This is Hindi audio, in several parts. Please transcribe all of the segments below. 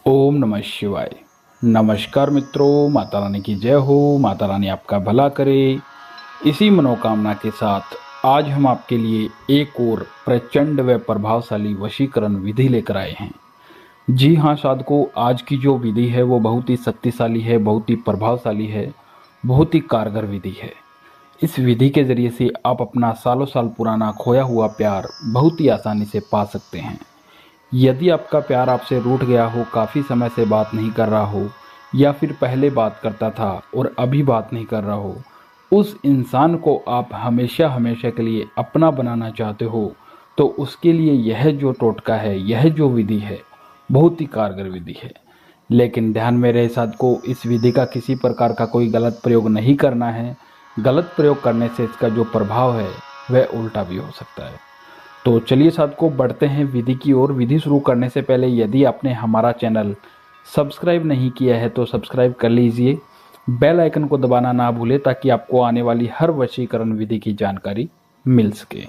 ओम नमः शिवाय। नमस्कार मित्रों, माता रानी की जय हो। माता रानी आपका भला करे, इसी मनोकामना के साथ आज हम आपके लिए एक और प्रचंड व प्रभावशाली वशीकरण विधि लेकर आए हैं। जी हाँ साधकों, आज की जो विधि है वो बहुत ही शक्तिशाली है, बहुत ही प्रभावशाली है, बहुत ही कारगर विधि है। इस विधि के जरिए से आप अपना सालों साल पुराना खोया हुआ प्यार बहुत ही आसानी से पा सकते हैं। यदि आपका प्यार आपसे रूठ गया हो, काफ़ी समय से बात नहीं कर रहा हो, या फिर पहले बात करता था और अभी बात नहीं कर रहा हो, उस इंसान को आप हमेशा हमेशा के लिए अपना बनाना चाहते हो, तो उसके लिए यह जो टोटका है, यह जो विधि है, बहुत ही कारगर विधि है। लेकिन ध्यान में रहे साधकों, इस विधि का किसी प्रकार का कोई गलत प्रयोग नहीं करना है। गलत प्रयोग करने से इसका जो प्रभाव है वह उल्टा भी हो सकता है। तो चलिए साधकों, बढ़ते हैं विधि की ओर। विधि शुरू करने से पहले यदि आपने हमारा चैनल सब्सक्राइब नहीं किया है तो सब्सक्राइब कर लीजिए। बेल आइकन को दबाना ना भूलें ताकि आपको आने वाली हर वशीकरण विधि की जानकारी मिल सके।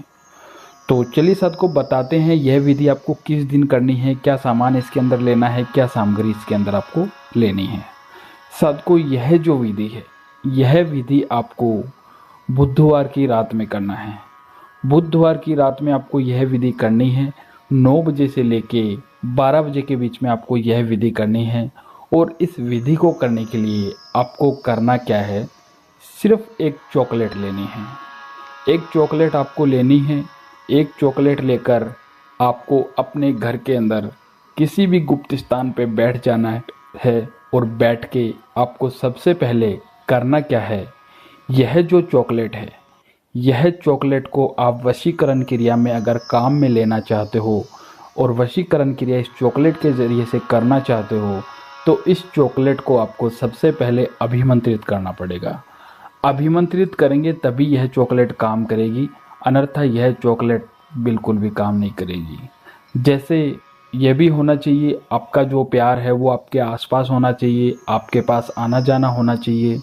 तो चलिए साधकों, बताते हैं यह विधि आपको किस दिन करनी है, क्या सामान इसके अंदर लेना है, क्या सामग्री इसके अंदर आपको लेनी है। साधकों, यह जो विधि है, यह विधि आपको बुधवार की रात में करना है। बुधवार की रात में आपको यह विधि करनी है। 9 बजे से लेके 12 बजे के बीच में आपको यह विधि करनी है। और इस विधि को करने के लिए आपको करना क्या है, सिर्फ एक चॉकलेट लेनी है। एक चॉकलेट आपको लेनी है। एक चॉकलेट लेकर आपको अपने घर के अंदर किसी भी गुप्त स्थान पे बैठ जाना है। और बैठ के आपको सबसे पहले करना क्या है, यह जो चॉकलेट है, यह चॉकलेट को आप वशीकरण क्रिया में अगर काम में लेना चाहते हो और वशीकरण क्रिया इस चॉकलेट के ज़रिए से करना चाहते हो, तो इस चॉकलेट को आपको सबसे पहले अभिमंत्रित करना पड़ेगा। अभिमंत्रित करेंगे तभी यह चॉकलेट काम करेगी, अन्यथा यह चॉकलेट बिल्कुल भी काम नहीं करेगी। जैसे यह भी होना चाहिए, आपका जो प्यार है वो आपके आसपास होना चाहिए, आपके पास आना जाना होना चाहिए,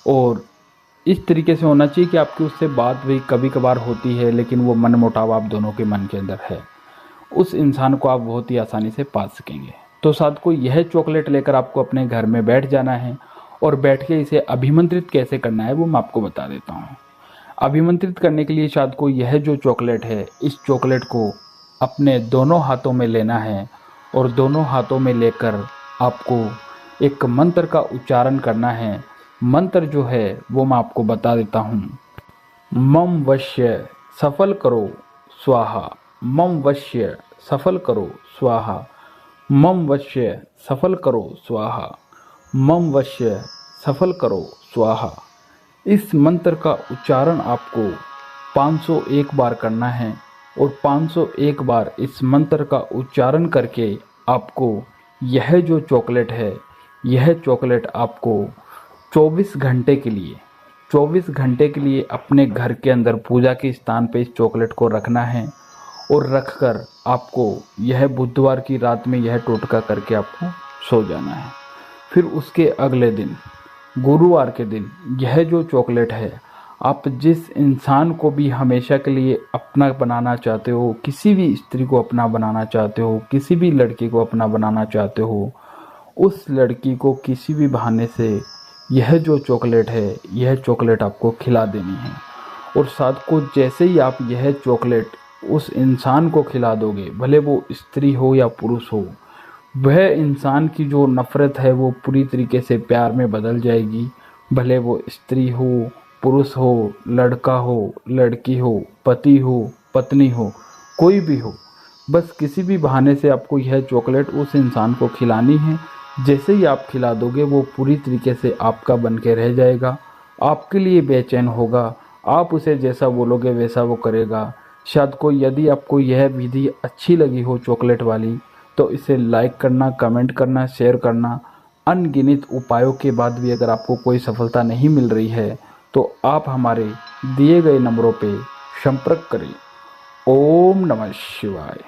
और इस तरीके से होना चाहिए कि आपकी उससे बात भी कभी कभार होती है लेकिन वो मन मुटाव आप दोनों के मन के अंदर है। उस इंसान को आप बहुत ही आसानी से पा सकेंगे। तो साथ को यह चॉकलेट लेकर आपको अपने घर में बैठ जाना है। और बैठ के इसे अभिमंत्रित कैसे करना है वो मैं आपको बता देता हूँ। अभिमंत्रित करने के लिए साथ को यह जो चॉकलेट है, इस चॉकलेट को अपने दोनों हाथों में लेना है। और दोनों हाथों में लेकर आपको एक मंत्र का उच्चारण करना है। मंत्र जो है वो मैं आपको बता देता हूँ। मम वश्य सफल करो स्वाहा, मम वश्य सफल करो स्वाहा, मम वश्य सफल करो स्वाहा, मम वश्य सफल करो स्वाहा। इस मंत्र का उच्चारण आपको 501 बार करना है। और 501 बार इस मंत्र का उच्चारण करके आपको यह जो चॉकलेट है, यह चॉकलेट आपको 24 घंटे के लिए अपने घर के अंदर पूजा के स्थान पे इस चॉकलेट को रखना है। और रखकर आपको यह बुधवार की रात में यह टोटका करके आपको सो जाना है। फिर उसके अगले दिन, गुरुवार के दिन, यह जो चॉकलेट है, आप जिस इंसान को भी हमेशा के लिए अपना बनाना चाहते हो, किसी भी स्त्री को अपना बनाना चाहते हो, किसी भी लड़की को अपना बनाना चाहते हो, उस लड़की को किसी भी बहाने से यह जो चॉकलेट है, यह चॉकलेट आपको खिला देनी है। और साथ को जैसे ही आप यह चॉकलेट उस इंसान को खिला दोगे, भले वो स्त्री हो या पुरुष हो, वह इंसान की जो नफ़रत है वो पूरी तरीके से प्यार में बदल जाएगी। भले वो स्त्री हो, पुरुष हो, लड़का हो, लड़की हो, पति हो, पत्नी हो, कोई भी हो, बस किसी भी बहाने से आपको यह चॉकलेट उस इंसान को खिलानी है। जैसे ही आप खिला दोगे वो पूरी तरीके से आपका बन के रह जाएगा, आपके लिए बेचैन होगा, आप उसे जैसा बोलोगे वैसा वो करेगा। शायद कोई, यदि आपको यह विधि अच्छी लगी हो चॉकलेट वाली, तो इसे लाइक करना, कमेंट करना, शेयर करना। अनगिनत उपायों के बाद भी अगर आपको कोई सफलता नहीं मिल रही है तो आप हमारे दिए गए नंबरों पे संपर्क करें। ओम नमः शिवाय।